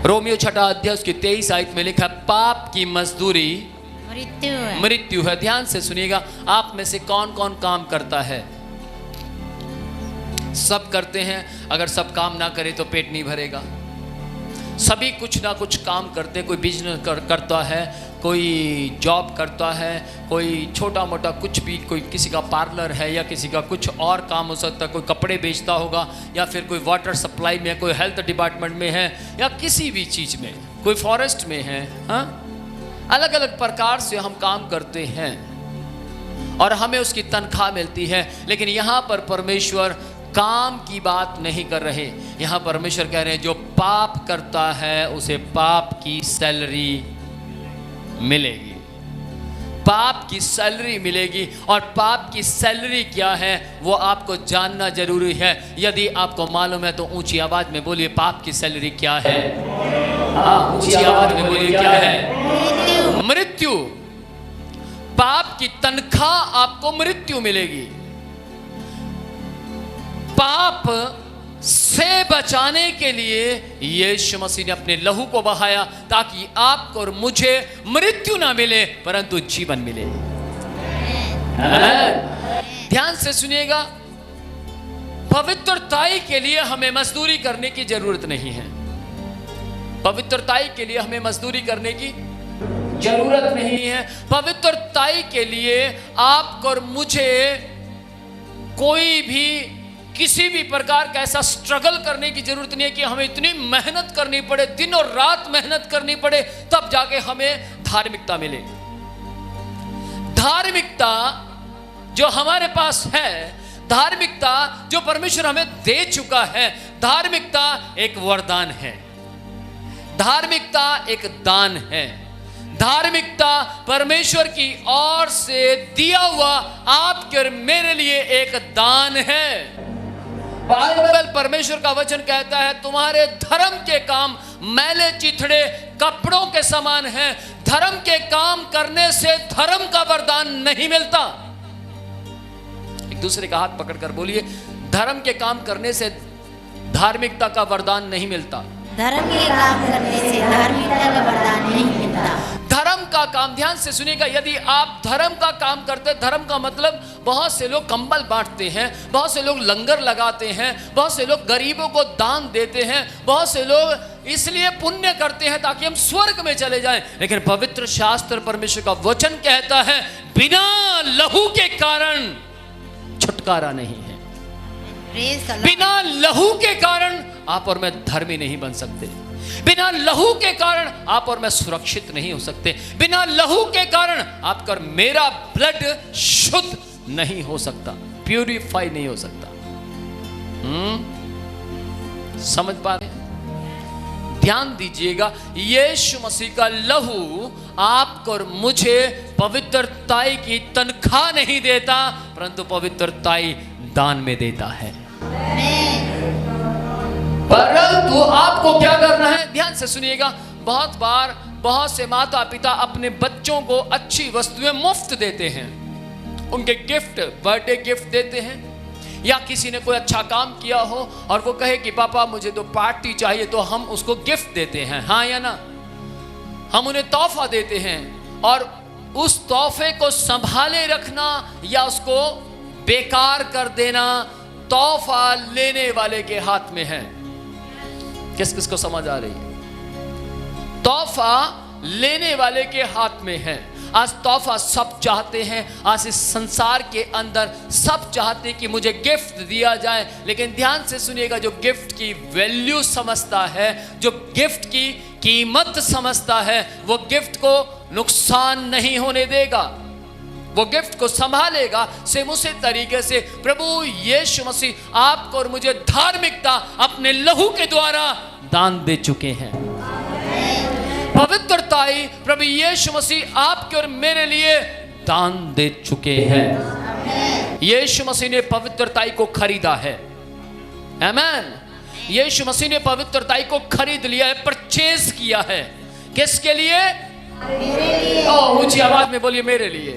Romeo 6 अध्याय उसकी 23 आयत में लिखा, पाप की मजदूरी मृत्यु है। ध्यान से सुनिएगा, आप में से कौन कौन काम करता है? सब करते हैं। अगर सब काम ना करे तो पेट नहीं भरेगा। सभी कुछ ना कुछ काम करते हैं। कोई बिजनेस करता है, कोई जॉब करता है, कोई छोटा मोटा कुछ भी, कोई किसी का पार्लर है या किसी का कुछ और काम हो सकता है, कोई कपड़े बेचता होगा या फिर कोई वाटर सप्लाई में, कोई हेल्थ डिपार्टमेंट में है या किसी भी चीज़ में, कोई फॉरेस्ट में है। हाँ, अलग अलग प्रकार से हम काम करते हैं और हमें उसकी तनख्वाह मिलती है। लेकिन यहाँ पर परमेश्वर काम की बात नहीं कर रहे। यहाँ परमेश्वर कह रहे हैं जो पाप करता है उसे पाप की सैलरी मिलेगी। पाप की सैलरी मिलेगी। और पाप की सैलरी क्या है वो आपको जानना जरूरी है। यदि आपको मालूम है तो ऊंची आवाज में बोलिए, पाप की सैलरी क्या है? ऊंची आवाज में बोलिए, क्या है? मृत्यु। पाप की तनख्वाह आपको मृत्यु मिलेगी। पाप से बचाने के लिए यीशु मसीह ने अपने लहू को बहाया ताकि आपको और मुझे मृत्यु ना मिले परंतु जीवन मिले। ध्यान से सुनिएगा, पवित्रताई के लिए हमें मजदूरी करने की जरूरत नहीं है। पवित्रताई के लिए हमें मजदूरी करने की जरूरत नहीं है। पवित्रताई के लिए आपको और मुझे कोई भी किसी भी प्रकार का ऐसा स्ट्रगल करने की जरूरत नहीं है कि हमें इतनी मेहनत करनी पड़े, दिन और रात मेहनत करनी पड़े तब जाके हमें धार्मिकता मिले। धार्मिकता जो हमारे पास है, धार्मिकता जो परमेश्वर हमें दे चुका है, धार्मिकता एक वरदान है। धार्मिकता एक दान है। धार्मिकता परमेश्वर की ओर से दिया हुआ आपके और मेरे लिए एक दान है। बाइबल परमेश्वर का वचन कहता है तुम्हारे धर्म के काम मैले चिथड़े कपड़ों के समान हैं। धर्म के काम करने से धर्म का वरदान नहीं मिलता। एक दूसरे का हाथ पकड़कर बोलिए, धर्म के काम करने से धार्मिकता का वरदान नहीं मिलता। धर्म के काम करने से धार्मिकता का वरदान नहीं मिलता। धर्म का काम, ध्यान से सुनिएगा, यदि आप धर्म का काम करते, धर्म का मतलब बहुत से लोग कंबल बांटते हैं, बहुत से लोग लंगर लगाते हैं, बहुत से लोग गरीबों को दान देते हैं, बहुत से लोग इसलिए पुण्य करते हैं ताकि हम स्वर्ग में चले जाएं। लेकिन पवित्र शास्त्र परमेश्वर का वचन कहता है बिना लहू के कारण छुटकारा नहीं है। बिना लहू के कारण आप और मैं धर्मी नहीं बन सकते। बिना लहू के कारण आप और मैं सुरक्षित नहीं हो सकते। बिना लहू के कारण आपका और मेरा ब्लड शुद्ध नहीं हो सकता, प्यूरिफाई नहीं हो सकता। समझ पा रहे? ध्यान दीजिएगा, यीशु मसीह का लहू आपको और मुझे पवित्रताई की तनख्वाह नहीं देता परंतु पवित्रताई दान में देता है। परंतु आपको क्या करना है? ध्यान से सुनिएगा, बहुत बार बहुत से माता पिता अपने बच्चों को अच्छी वस्तुएं मुफ्त देते हैं। उनके गिफ्ट, बर्थडे गिफ्ट देते हैं, या किसी ने कोई अच्छा काम किया हो और वो कहे कि पापा मुझे तो पार्टी चाहिए, तो हम उसको गिफ्ट देते हैं। हाँ या ना? हम उन्हें तोहफा देते हैं और उस तोहफे को संभाले रखना या उसको बेकार कर देना तोहफा लेने वाले के हाथ में है। किस किस को समझ आ रही है? तोहफा लेने वाले के हाथ में है। आज तोहफा सब चाहते हैं। आज इस संसार के अंदर सब चाहते हैं कि मुझे गिफ्ट दिया जाए। लेकिन ध्यान से सुनिएगा, जो गिफ्ट की वैल्यू समझता है, जो गिफ्ट की कीमत समझता है, वो गिफ्ट को नुकसान नहीं होने देगा, वो गिफ्ट को संभालेगा। सेम उसी तरीके से प्रभु यीशु मसीह आपको और मुझे धार्मिकता अपने लहू के द्वारा दान दे चुके हैं। पवित्रताई प्रभु यीशु मसीह आपके और मेरे लिए दान दे चुके हैं। यीशु मसीह ने पवित्रताई को खरीदा है। आमीन। यीशु मसीह ने पवित्रताई को खरीद लिया है, परचेज किया है। किसके लिए? ऊंची आवाज में बोलिए, मेरे लिए।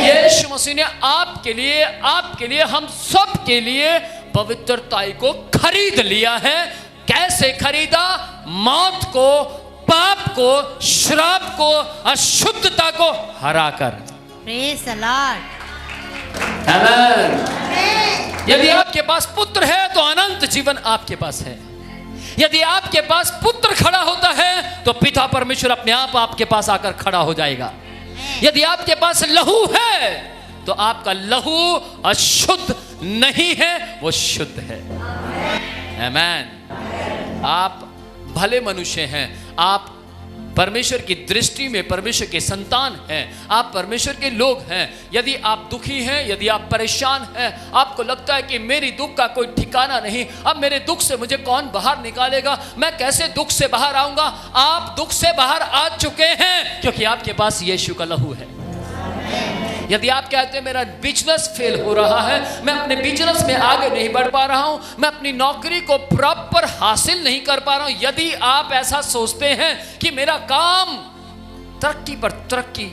यीशु मसीह ने आपके लिए, हम सब के लिए पवित्रताई को खरीद लिया है। कैसे खरीदा? मौत को, पाप को, श्राप को, अशुद्धता को हराकर। Praise the Lord. आमीन। यदि आपके पास पुत्र है तो अनंत जीवन आपके पास है। यदि आपके पास पुत्र खड़ा होता है तो पिता परमेश्वर अपने आप आपके पास आकर खड़ा हो जाएगा। यदि आपके पास लहू है तो आपका लहू अशुद्ध नहीं है, वो शुद्ध है। आमीन। आप भले मनुष्य हैं, आप परमेश्वर की दृष्टि में परमेश्वर के संतान हैं, आप परमेश्वर के लोग हैं। यदि आप दुखी हैं, यदि आप परेशान हैं, आपको लगता है कि मेरी दुख का कोई ठिकाना नहीं, अब मेरे दुख से मुझे कौन बाहर निकालेगा, मैं कैसे दुख से बाहर आऊंगा? आप दुख से बाहर आ चुके हैं क्योंकि आपके पास यीशु का लहू है। यदि आप कहते हैं मेरा बिजनेस फेल हो रहा है, मैं अपने बिजनेस में आगे नहीं बढ़ पा रहा हूं, मैं अपनी नौकरी को प्रॉपर हासिल नहीं कर पा रहा हूं, यदि आप ऐसा सोचते हैं कि मेरा काम तरक्की पर तरक्की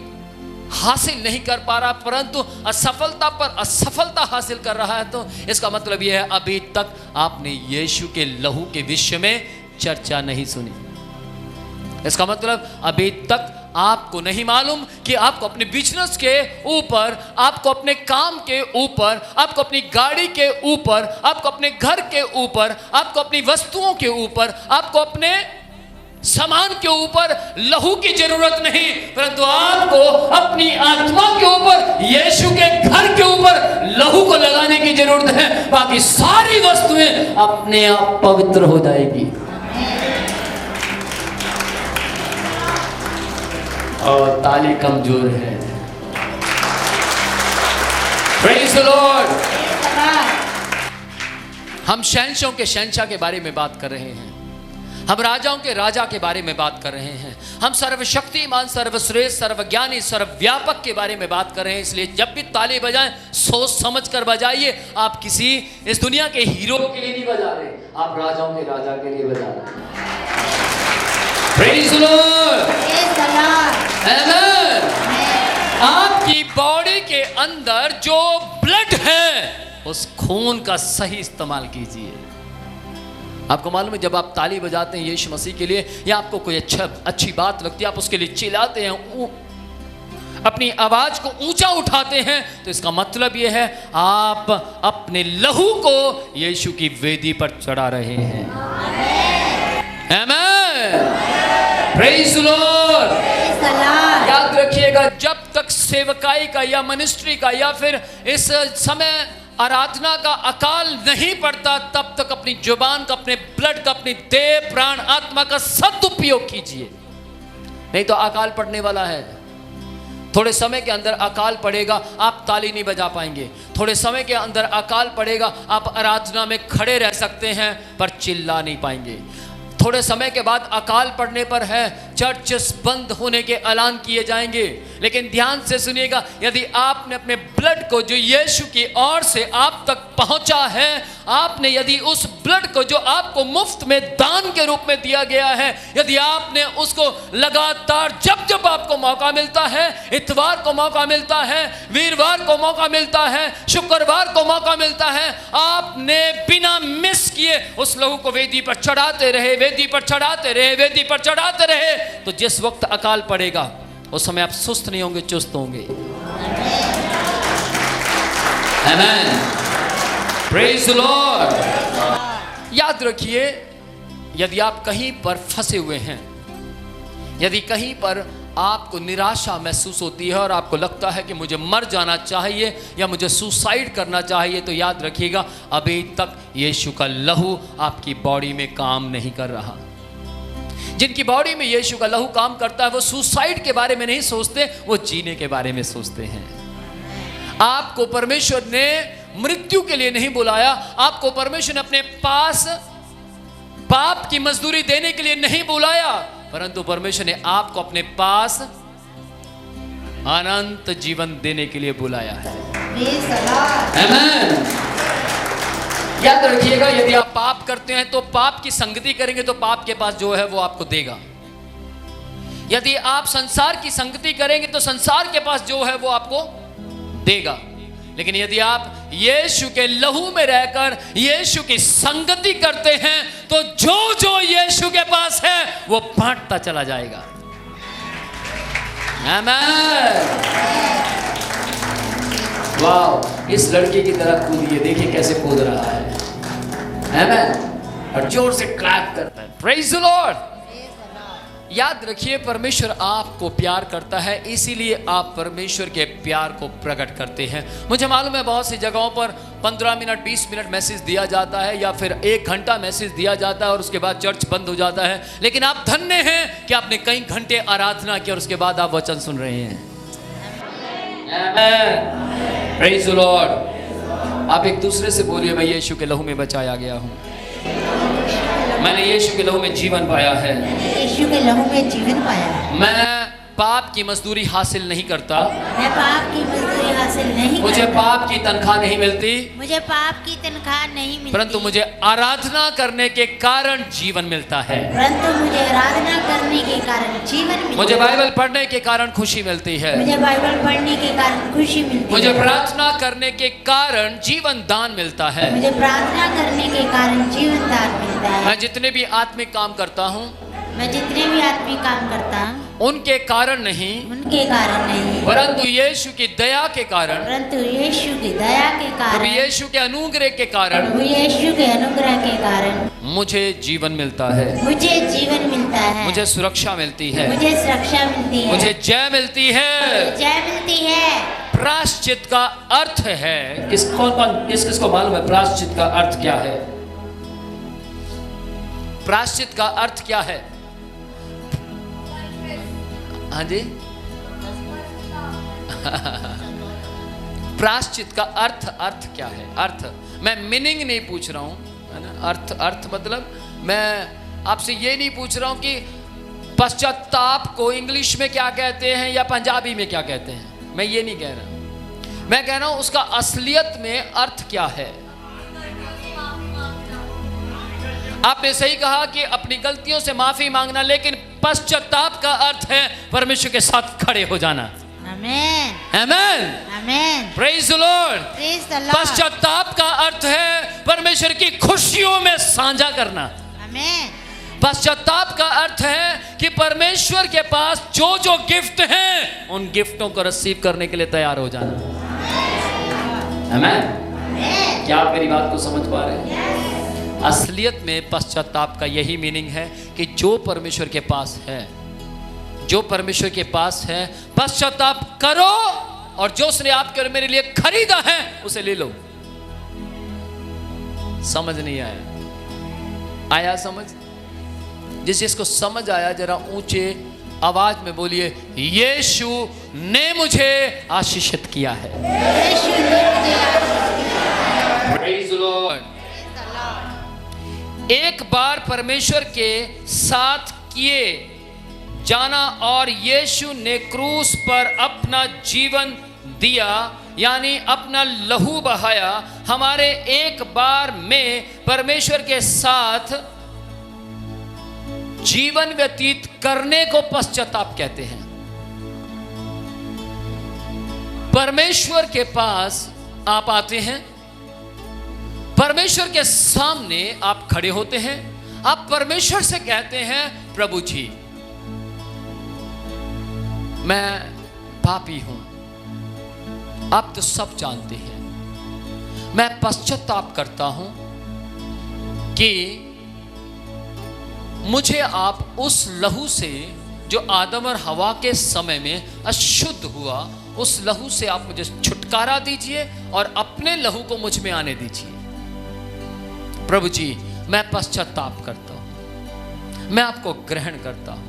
हासिल नहीं कर पा रहा परंतु असफलता पर असफलता हासिल कर रहा है, तो इसका मतलब यह है अभी तक आपने यीशु के लहू के विषय में चर्चा नहीं सुनी। इसका मतलब अभी तक आपको नहीं मालूम कि आपको अपने बिजनेस के ऊपर, आपको अपने काम के ऊपर, आपको अपनी गाड़ी के ऊपर, आपको अपने घर के ऊपर, आपको अपनी वस्तुओं के ऊपर, आपको अपने सामान के ऊपर लहू की जरूरत नहीं, परंतु आपको अपनी आत्मा के ऊपर, यीशु के घर के ऊपर लहू को लगाने की जरूरत है। बाकी सारी वस्तुएं अपने आप पवित्र हो जाएगी। और ताली कमजोर है। Praise the Lord। हम शहंशाहों के शहंशाह के बारे में बात कर रहे हैं, हम राजाओं के राजा के बारे में बात कर रहे हैं, हम सर्वशक्तिमान, सर्वश्रेष्ठ, सर्वज्ञानी, सर्वव्यापक के बारे में बात कर रहे हैं। इसलिए जब भी ताली बजाएं सोच समझ कर बजाइए। आप किसी इस दुनिया के हीरो के लिए नहीं बजा रहे, आप राजाओं के राजा के लिए बजा रहे हैं। Praise the Lord। Praise the Lord. आमीन। आपकी बॉडी के अंदर जो ब्लड है उस खून का सही इस्तेमाल कीजिए। आपको मालूम है जब आप ताली बजाते हैं यीशु मसीह के लिए या आपको कोई अच्छी बात लगती है, आप उसके लिए चिल्लाते हैं, अपनी आवाज को ऊंचा उठाते हैं, तो इसका मतलब यह है आप अपने लहू को यीशु की वेदी पर चढ़ा रहे हैं। आमीन। Praise the Lord. याद रखिएगा, जब तक सेवकाई का या मिनिस्ट्री का या फिर इस समय आराधना का अकाल नहीं पड़ता, तब तक अपनी जुबान का, अपने ब्लड का, अपनी देह, प्राण, आत्मा का सदुपयोग कीजिए, नहीं तो अकाल पड़ने वाला है। थोड़े समय के अंदर अकाल पड़ेगा, आप ताली नहीं बजा पाएंगे। थोड़े समय के अंदर अकाल पड़ेगा, आप आराधना में खड़े रह सकते हैं पर चिल्ला नहीं पाएंगे। थोड़े समय के बाद अकाल पड़ने पर है चर्चेस बंद होने के ऐलान किए जाएंगे। लेकिन ध्यान से सुनिएगा, यदि आपने अपने ब्लड को जो यीशु की ओर से आप तक पहुंचा है, आपने यदि उस ब्लड को जो आपको मुफ्त में दान के रूप में दिया गया है, यदि आपने उसको लगातार जब जब आपको मौका मिलता है, इतवार को मौका मिलता है, वीरवार को मौका मिलता है, शुक्रवार को मौका मिलता है, आपने बिना मिस किए उस लहू को वेदी पर चढ़ाते रहे, वेदी पर चढ़ाते रहे, वेदी पर चढ़ाते रहे, तो जिस वक्त अकाल पड़ेगा उस समय आप सुस्त नहीं होंगे, चुस्त होंगे। आमीन। Praise the Lord. याद रखिए, यदि आप कहीं पर फंसे हुए हैं, यदि कहीं पर आपको निराशा महसूस होती है और आपको लगता है कि मुझे मर जाना चाहिए या मुझे सुसाइड करना चाहिए, तो याद रखिएगा अभी तक यीशु का लहू आपकी बॉडी में काम नहीं कर रहा। जिनकी बॉडी में यीशु का लहू काम करता है वो सुसाइड के बारे में नहीं सोचते, वो जीने के बारे में सोचते हैं। आपको परमेश्वर ने मृत्यु के लिए नहीं बुलाया, आपको परमेश्वर ने अपने पास पाप की मजदूरी देने के लिए नहीं बुलाया, परंतु परमेश्वर ने आपको अपने पास अनंत जीवन देने के लिए बुलाया है। आमीन। याद रखिएगा, यदि आप पाप करते हैं तो पाप की संगति करेंगे तो पाप के पास जो है वो आपको देगा। यदि आप संसार की संगति करेंगे तो संसार के पास जो है वो आपको देगा। लेकिन यदि आप यीशु के लहू में रहकर यीशु की संगति करते हैं तो जो जो यीशु के पास है वो बांटता चला जाएगा। आमीन। वाह, इस लड़के की तरह कूदिए, देखिए कैसे कूद रहा है। आमीन। और जोर से क्लैप करता है। Praise the Lord. याद रखिए, परमेश्वर आपको प्यार करता है, इसीलिए आप परमेश्वर के प्यार को प्रकट करते हैं। मुझे मालूम है बहुत सी जगहों पर 15 मिनट 20 मिनट मैसेज दिया जाता है या फिर 1 घंटा मैसेज दिया जाता है और उसके बाद चर्च बंद हो जाता है, लेकिन आप धन्य हैं कि आपने कई घंटे आराधना की और उसके बाद आप वचन सुन रहे हैं। आमीन। Praise the Lord. आप एक दूसरे से बोलिए, मैं यीशु के लहू में बचाया गया हूँ, मैंने यीशु के लहू में जीवन पाया है, यीशु के लहू में जीवन पाया है। मैं पाप की मजदूरी हासिल नहीं करता, मैं पाप की मजदूरी हासिल नहीं मुझे करता। पाप की तनख्वाह नहीं मिलती, मुझे पाप की तनख्वाह नहीं मिलती, परंतु मुझे आराधना करने के कारण जीवन मिलता है। परंतु मुझे आराधना करने के कारण जीवन मिलता मुझे है। बाइबल पढ़ने के कारण खुशी मिलती है, मुझे बाइबल पढ़ने के कारण खुशी मिलती मुझे है। प्रार्थना करने के कारण जीवन दान मिलता है। मुझे प्रार्थना करने के कारण जीवन दान मिलता है। मैं जितने भी आत्मिक काम करता हूँ, मैं जितने भी आदमी काम करता हूँ उनके कारण नहीं, उनके कारण नहीं, परंतु यीशु की दया के कारण, परंतु यीशु की दया के प्रभु कारण, यीशु के अनुग्रह के कारण प्रभु यीशु के अनुग्रह के कारण मुझे जीवन मिलता है, मुझे जीवन मिलता है, मुझे सुरक्षा मिलती है, मुझे सुरक्षा मिलती है, मुझे जय मिलती है। जय मिलती है। प्रायश्चित का अर्थ है, किसको मालूम है प्रायश्चित का अर्थ क्या है? प्रायश्चित का अर्थ क्या है? हाँ जी, प्रायश्चित का अर्थ क्या है? अर्थ, मैं मीनिंग नहीं पूछ रहा हूं, है ना। अर्थ मतलब मैं आपसे ये नहीं पूछ रहा हूं कि पश्चाताप को इंग्लिश में क्या कहते हैं या पंजाबी में क्या कहते हैं, मैं ये नहीं कह रहा। मैं कह रहा हूं उसका असलियत में अर्थ क्या है। आपने सही कहा कि अपनी गलतियों से माफी मांगना, लेकिन पश्चाताप का अर्थ है परमेश्वर के साथ खड़े हो जाना। Amen, amen, amen. Praise the Lord. Praise the Lord. पश्चाताप का अर्थ है परमेश्वर की खुशियों में साझा करना। आमेन। पश्चाताप का अर्थ है कि परमेश्वर के पास जो जो गिफ्ट हैं उन गिफ्टों को रिसीव करने के लिए तैयार हो जाना। आमेन। क्या आप मेरी बात को समझ पा रहे हैं? असलियत में पश्चाताप का यही मीनिंग है कि जो परमेश्वर के पास है, जो परमेश्वर के पास है, पश्चाताप करो और जो उसने आपके और मेरे लिए खरीदा है उसे ले लो। समझ नहीं आया? आया समझ? जिसको समझ आया जरा ऊंचे आवाज में बोलिए, यीशु ने मुझे आशीषित किया है। यीशु ने मुझे आशीषित किया है। Praise the Lord. एक बार परमेश्वर के साथ किए जाना और यीशु ने क्रूस पर अपना जीवन दिया, यानी अपना लहू बहाया, हमारे एक बार में परमेश्वर के साथ जीवन व्यतीत करने को पश्चाताप कहते हैं। परमेश्वर के पास आप आते हैं, परमेश्वर के सामने आप खड़े होते हैं, आप परमेश्वर से कहते हैं, प्रभु जी मैं पापी हूं, आप तो सब जानते हैं। मैं पश्चाताप करता हूं कि मुझे आप उस लहू से जो आदम और हवा के समय में अशुद्ध हुआ, उस लहू से आप मुझे छुटकारा दीजिए और अपने लहू को मुझ में आने दीजिए। प्रभु जी मैं पश्चाताप करता हूं, मैं आपको ग्रहण करता हूं,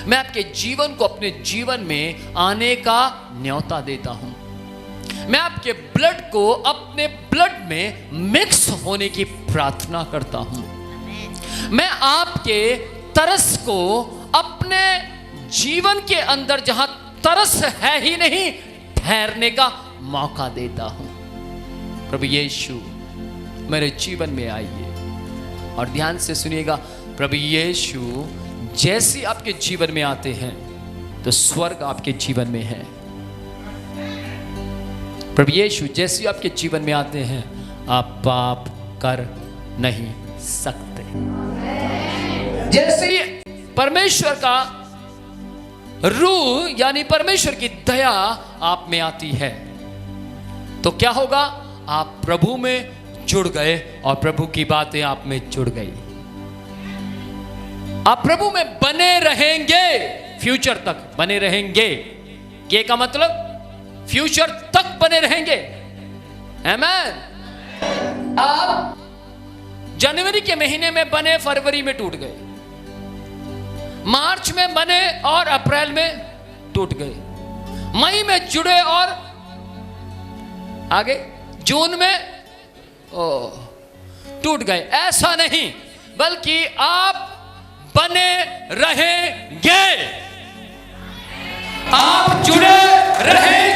मैं आपके जीवन को अपने जीवन में आने का न्योता देता हूं, मैं आपके ब्लड को अपने ब्लड में मिक्स होने की प्रार्थना करता हूं, मैं आपके तरस को अपने जीवन के अंदर जहां तरस है ही नहीं ठहरने का मौका देता हूं। प्रभु यीशु मेरे जीवन में आइए। और ध्यान से सुनिएगा, प्रभु यीशु जैसे आपके जीवन में आते हैं तो स्वर्ग आपके जीवन में है। प्रभु यीशु जैसे आपके जीवन में आते हैं, आप पाप कर नहीं सकते। जैसे ही परमेश्वर का रूह यानी परमेश्वर की दया आप में आती है, तो क्या होगा? आप प्रभु में जुड़ गए और प्रभु की बातें आप में जुड़ गई। आप प्रभु में बने रहेंगे, फ्यूचर तक बने रहेंगे। ये का मतलब फ्यूचर तक बने रहेंगे। आमीन। आप जनवरी के महीने में बने, फरवरी में टूट गए, मार्च में बने और अप्रैल में टूट गए, मई में जुड़े और आगे जून में टूट गए। ऐसा नहीं, बल्कि आप बने रहेंगे, आप जुड़े रहेंगे।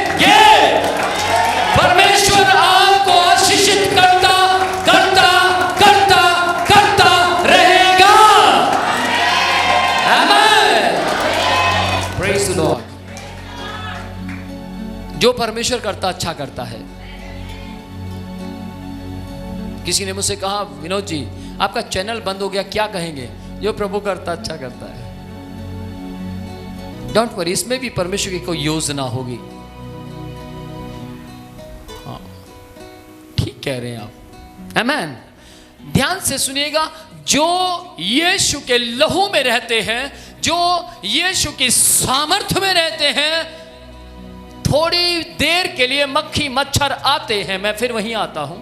परमेश्वर आपको आशीषित करता करता करता करता रहेगा। आमीन। Praise the Lord. जो परमेश्वर करता अच्छा करता है। किसी ने मुझसे कहा, विनोद जी आपका चैनल बंद हो गया, क्या कहेंगे? जो प्रभु करता अच्छा करता है। डोंट वरी, इसमें भी परमेश्वर की कोई योजना होगी। हाँ, ठीक कह रहे हैं आप। आमीन। ध्यान से सुनिएगा, जो यीशु के लहू में रहते हैं, जो यीशु की सामर्थ्य में रहते हैं, थोड़ी देर के लिए मक्खी मच्छर आते हैं, मैं फिर वहीं आता हूं,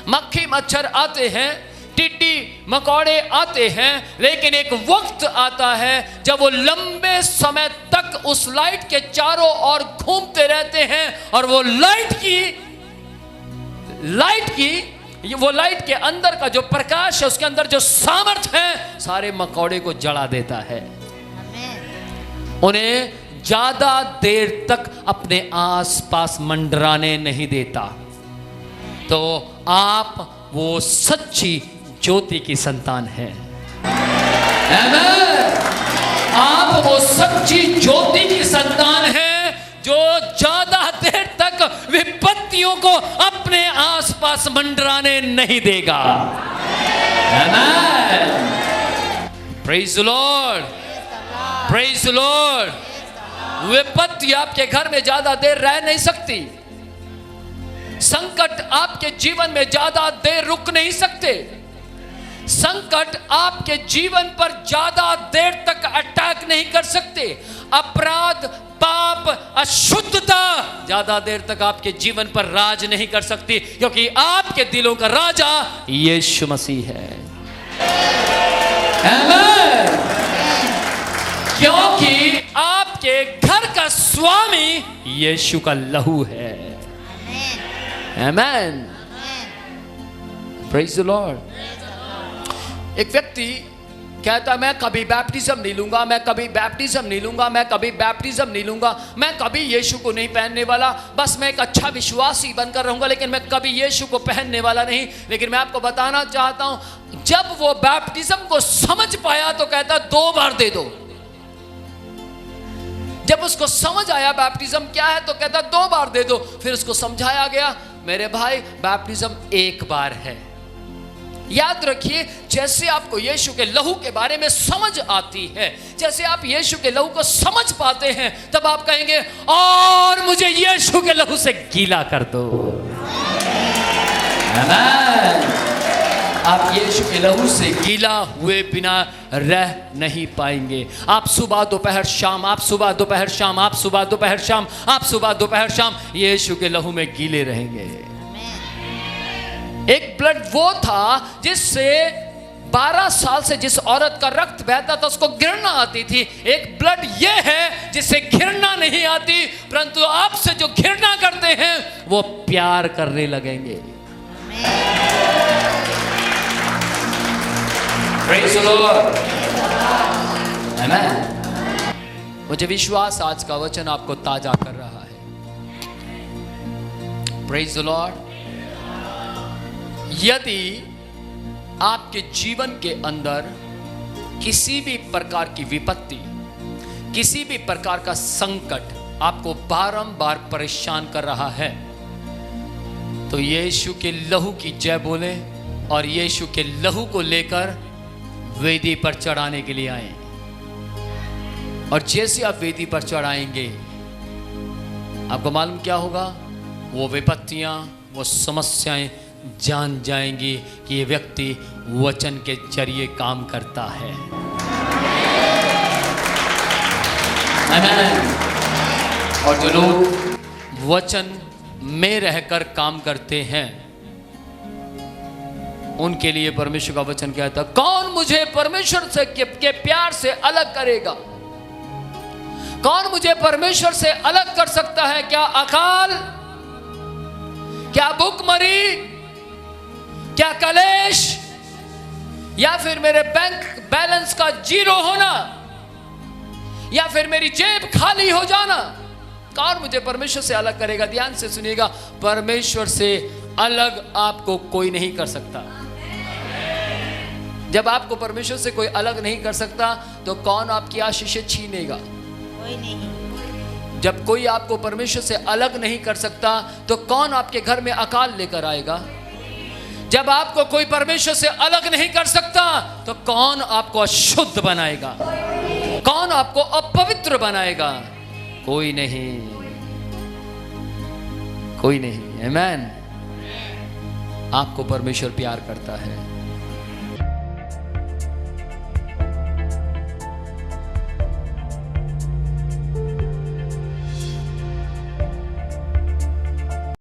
मक्खी मच्छर आते हैं, टिड्डी मकोड़े आते हैं, लेकिन एक वक्त आता है जब वो लंबे समय तक उस लाइट के चारों ओर घूमते रहते हैं और वो लाइट के अंदर का जो प्रकाश है, उसके अंदर जो सामर्थ्य है, सारे मकोड़े को जला देता है। उन्हें ज्यादा देर तक अपने आसपास मंडराने नहीं देता। तो आप वो सच्ची ज्योति की संतान हैं। आमीन। आप वो सच्ची ज्योति की संतान हैं जो ज्यादा देर तक विपत्तियों को अपने आसपास मंडराने नहीं देगा। आमीन। Praise the Lord, praise the Lord. विपत्ति आपके घर में ज्यादा देर रह नहीं सकती। संकट आपके जीवन में ज्यादा देर रुक नहीं सकते। संकट आपके जीवन पर ज्यादा देर तक अटैक नहीं कर सकते। अपराध, पाप, अशुद्धता ज्यादा देर तक आपके जीवन पर राज नहीं कर सकती, क्योंकि आपके दिलों का राजा यीशु मसीह है। आमीन। क्योंकि आपके घर का स्वामी यीशु का लहू है। आमीन। Praise the Lord. एक व्यक्ति कहता है, मैं कभी बैप्टिज्म नहीं लूंगा, मैं कभी बैप्टिज्म नहीं लूंगा, मैं कभी बैप्टिज्म नहीं लूंगा, मैं कभी यीशु को नहीं पहनने वाला, बस मैं एक अच्छा विश्वासी बनकर रहूंगा, लेकिन मैं कभी यीशु को पहनने वाला नहीं। लेकिन मैं आपको बताना चाहता हूं, जब वो बैप्टिज्म को समझ पाया तो कहता 2 बार दे दो। जब उसको समझ आया बैप्टिज्म क्या है तो कहता 2 बार दे दो। फिर उसको समझाया गया, मेरे भाई बैप्टिज्म 1 बार है। याद रखिए, जैसे आपको यीशु के लहू के बारे में समझ आती है, जैसे आप यीशु के लहू को समझ पाते हैं, तब आप कहेंगे, और मुझे यीशु के लहू से गीला कर दो। आप यीशु के लहू से गीला हुए बिना रह नहीं पाएंगे। आप सुबह दोपहर शाम, आप सुबह दोपहर शाम, आप सुबह दोपहर शाम, आप सुबह दोपहर शाम यीशु के लहू में गीले रहेंगे। एक ब्लड वो था जिससे 12 साल से जिस औरत का रक्त बहता था उसको घृणा आती थी। एक ब्लड ये है जिससे घृणा नहीं आती, परंतु आपसे जो घृणा करते हैं वो प्यार करने लगेंगे। Praise the Lord. Amen. मुझे विश्वास आज का वचन आपको ताजा कर रहा है। Praise the Lord. यदि आपके जीवन के अंदर किसी भी प्रकार की विपत्ति, किसी भी प्रकार का संकट आपको बारंबार परेशान कर रहा है, तो यीशु के लहू की जय बोले और यीशु के लहू को लेकर वेदी पर चढ़ाने के लिए आए। और जैसे आप वेदी पर चढ़ाएंगे, आपको मालूम क्या होगा? वो विपत्तियां, वो समस्याएं जान जाएंगी कि ये व्यक्ति वचन के जरिए काम करता है। आमीन। और जो लोग वचन में रहकर काम करते हैं, उनके लिए परमेश्वर का वचन कहता है, कौन मुझे परमेश्वर से के प्यार से अलग करेगा? कौन मुझे परमेश्वर से अलग कर सकता है? क्या अकाल, क्या भूखमरी, क्या कलेश, या फिर मेरे बैंक बैलेंस का जीरो होना, या फिर मेरी जेब खाली हो जाना? कौन मुझे परमेश्वर से अलग करेगा? ध्यान से सुनिएगा, परमेश्वर से अलग आपको कोई नहीं कर सकता। जब आपको परमेश्वर से कोई अलग नहीं कर सकता, तो कौन आपकी आशीषें छीनेगा? कोई नहीं। जब कोई आपको परमेश्वर से अलग नहीं कर सकता, तो कौन आपके घर में अकाल लेकर आएगा? जब आपको कोई परमेश्वर से अलग नहीं कर सकता, तो कौन आपको अशुद्ध बनाएगा? कौन आपको अपवित्र बनाएगा? कोई नहीं, कोई नहीं। आमीन। आपको परमेश्वर प्यार करता है।